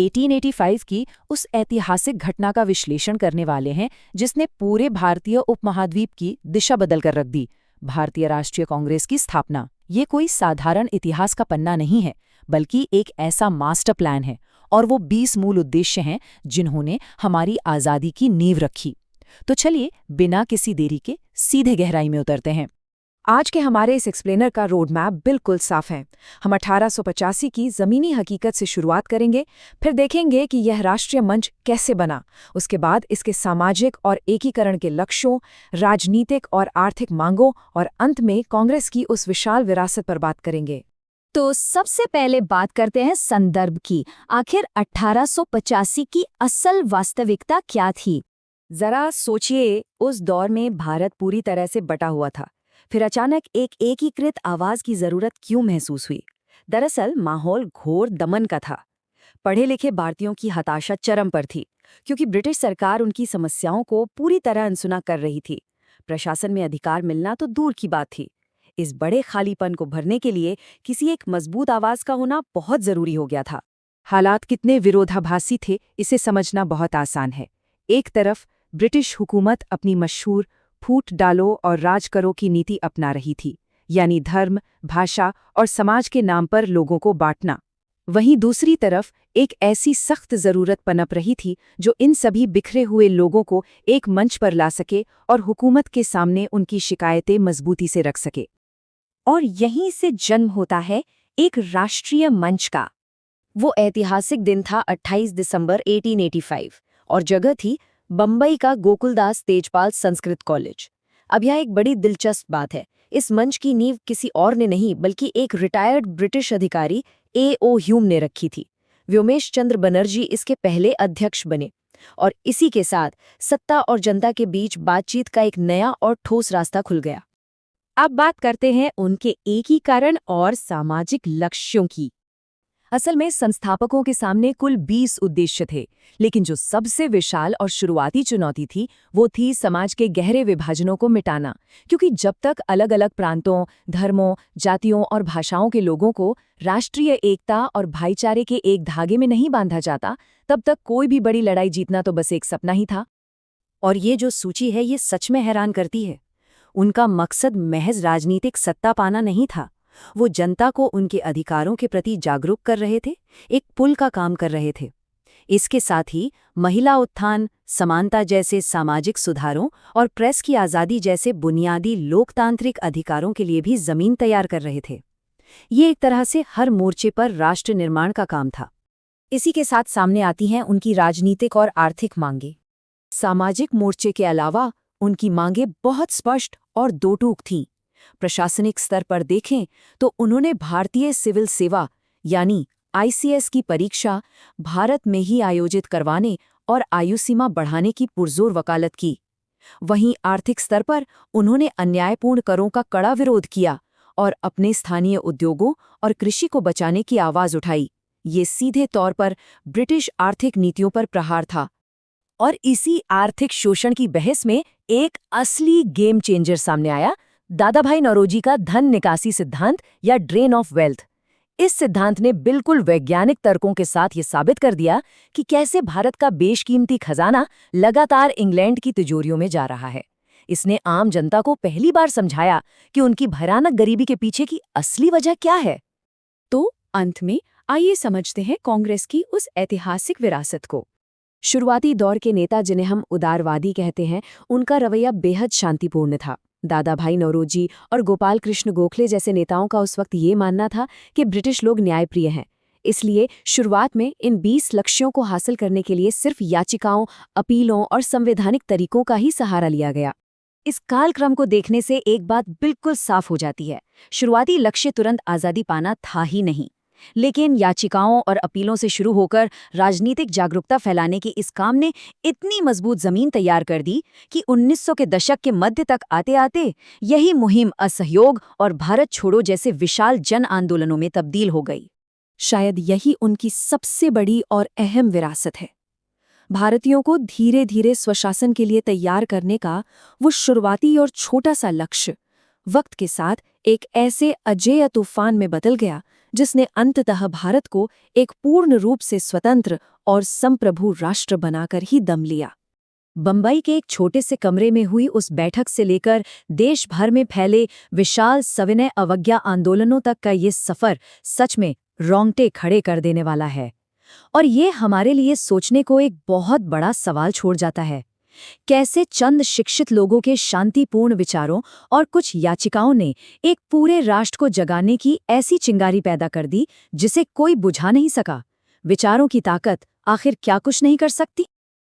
1885 की उस ऐतिहासिक घटना का विश्लेषण करने वाले हैं जिसने पूरे भारतीय उपमहाद्वीप की दिशा बदल कर रख दी, भारतीय राष्ट्रीय कांग्रेस की स्थापना। ये कोई साधारण इतिहास का पन्ना नहीं है, बल्कि एक ऐसा मास्टर प्लान है, और वो 20 मूल उद्देश्य हैं जिन्होंने हमारी आज़ादी की नींव रखी। तो चलिए बिना किसी देरी के सीधे गहराई में उतरते हैं। आज के हमारे इस एक्सप्लेनर का रोड मैप बिल्कुल साफ है। हम 1885 की ज़मीनी हकीकत से शुरुआत करेंगे, फिर देखेंगे कि यह राष्ट्रीय मंच कैसे बना, उसके बाद इसके सामाजिक और एकीकरण के लक्ष्यों, राजनीतिक और आर्थिक मांगों, और अंत में कांग्रेस की उस विशाल विरासत पर बात करेंगे। तो सबसे पहले बात करते हैं संदर्भ की। आखिर 1885 की असल वास्तविकता क्या थी? जरा सोचिए, उस दौर में भारत पूरी तरह से बटा हुआ था। फिर अचानक एक एकीकृत आवाज की जरूरत क्यों महसूस हुई? दरअसल माहौल घोर दमन का था। पढ़े लिखे भारतीयों की हताशा चरम पर थी, क्योंकि ब्रिटिश सरकार उनकी समस्याओं को पूरी तरह अनसुना कर रही थी। प्रशासन में अधिकार मिलना तो दूर की बात थी। इस बड़े खालीपन को भरने के लिए किसी एक मजबूत आवाज का होना बहुत जरूरी हो गया था। हालात कितने विरोधाभासी थे, इसे समझना बहुत आसान है। एक तरफ ब्रिटिश हुकूमत अपनी मशहूर फूट डालो और राज करो की नीति अपना रही थी, यानी धर्म, भाषा और समाज के नाम पर लोगों को बांटना। वहीं दूसरी तरफ एक ऐसी सख्त जरूरत पनप रही थी जो इन सभी बिखरे हुए लोगों को एक मंच पर ला सके और हुकूमत के सामने उनकी शिकायतें मजबूती से रख सके। और यहीं से जन्म होता है एक राष्ट्रीय मंच का। वो ऐतिहासिक दिन था 28 दिसंबर 1885, और जगह थी बम्बई का गोकुलदास तेजपाल संस्कृत कॉलेज। अब यह एक बड़ी दिलचस्प बात है। इस मंच की नींव किसी और ने नहीं, बल्कि एक रिटायर्ड ब्रिटिश अधिकारी A.O. ह्यूम ने रखी थी। व्योमेश चंद्र बनर्जी इसके पहले अध्यक्ष बने, और इसी के साथ सत्ता और जनता के बीच बातचीत का एक नया और ठोस रास्ता खुल गया। अब बात करते हैं उनके एकीकरण और सामाजिक लक्ष्यों की। असल में संस्थापकों के सामने कुल 20 उद्देश्य थे, लेकिन जो सबसे विशाल और शुरुआती चुनौती थी वो थी समाज के गहरे विभाजनों को मिटाना। क्योंकि जब तक अलग अलग प्रांतों, धर्मों, जातियों और भाषाओं के लोगों को राष्ट्रीय एकता और भाईचारे के एक धागे में नहीं बांधा जाता, तब तक कोई भी बड़ी लड़ाई जीतना तो बस एक सपना ही था। और ये जो सूची है, ये सच में हैरान करती है। उनका मकसद महज राजनीतिक सत्ता पाना नहीं था। वो जनता को उनके अधिकारों के प्रति जागरूक कर रहे थे, एक पुल का काम कर रहे थे। इसके साथ ही महिला उत्थान, समानता जैसे सामाजिक सुधारों और प्रेस की आज़ादी जैसे बुनियादी लोकतांत्रिक अधिकारों के लिए भी जमीन तैयार कर रहे थे। ये एक तरह से हर मोर्चे पर राष्ट्र निर्माण का काम था। इसी के साथ सामने आती हैं उनकी राजनीतिक और आर्थिक मांगें। सामाजिक मोर्चे के अलावा उनकी मांगें बहुत स्पष्ट और दो टूक थीं। प्रशासनिक स्तर पर देखें तो उन्होंने भारतीय सिविल सेवा यानी ICS की परीक्षा भारत में ही आयोजित करवाने और आयु सीमा बढ़ाने की पुरजोर वकालत की। वहीं आर्थिक स्तर पर उन्होंने अन्यायपूर्ण करों का कड़ा विरोध किया और अपने स्थानीय उद्योगों और कृषि को बचाने की आवाज उठाई। ये सीधे तौर पर ब्रिटिश आर्थिक नीतियों पर प्रहार था। और इसी आर्थिक शोषण की बहस में एक असली गेम चेंजर सामने आया, दादाभाई नौरोजी का धन निकासी सिद्धांत या ड्रेन ऑफ वेल्थ। इस सिद्धांत ने बिल्कुल वैज्ञानिक तर्कों के साथ ये साबित कर दिया कि कैसे भारत का बेशकीमती खजाना लगातार इंग्लैंड की तिजोरियों में जा रहा है। इसने आम जनता को पहली बार समझाया कि उनकी भयानक गरीबी के पीछे की असली वजह क्या है। तो अंत में आइए समझते हैं कांग्रेस की उस ऐतिहासिक विरासत को। शुरुआती दौर के नेता, जिन्हें हम उदारवादी कहते हैं, उनका रवैया बेहद शांतिपूर्ण था। दादाभाई नौरोजी और गोपाल कृष्ण गोखले जैसे नेताओं का उस वक्त ये मानना था कि ब्रिटिश लोग न्यायप्रिय हैं। इसलिए शुरुआत में इन 20 लक्ष्यों को हासिल करने के लिए सिर्फ याचिकाओं, अपीलों और संवैधानिक तरीकों का ही सहारा लिया गया। इस कालक्रम को देखने से एक बात बिल्कुल साफ हो जाती है, शुरुआती लक्ष्य तुरंत आज़ादी पाना था ही नहीं, लेकिन याचिकाओं और अपीलों से शुरू होकर राजनीतिक जागरूकता फैलाने के इस काम ने इतनी मजबूत जमीन तैयार कर दी कि 1900 के दशक के मध्य तक आते आते यही मुहिम असहयोग और भारत छोड़ो जैसे विशाल जन आंदोलनों में तब्दील हो गई। शायद यही उनकी सबसे बड़ी और अहम विरासत है। भारतीयों को धीरे धीरे स्वशासन के लिए तैयार करने का वो शुरुआती और छोटा सा लक्ष्य वक्त के साथ एक ऐसे अजेय तूफान में बदल गया जिसने अंततः भारत को एक पूर्ण रूप से स्वतंत्र और संप्रभु राष्ट्र बनाकर ही दम लिया। बंबई के एक छोटे से कमरे में हुई उस बैठक से लेकर देश भर में फैले विशाल सविनय अवज्ञा आंदोलनों तक का ये सफर सच में रोंगटे खड़े कर देने वाला है। और ये हमारे लिए सोचने को एक बहुत बड़ा सवाल छोड़ जाता है। कैसे चंद शिक्षित लोगों के शांतिपूर्ण विचारों और कुछ याचिकाओं ने एक पूरे राष्ट्र को जगाने की ऐसी चिंगारी पैदा कर दी जिसे कोई बुझा नहीं सका। विचारों की ताकत आखिर क्या कुछ नहीं कर सकती।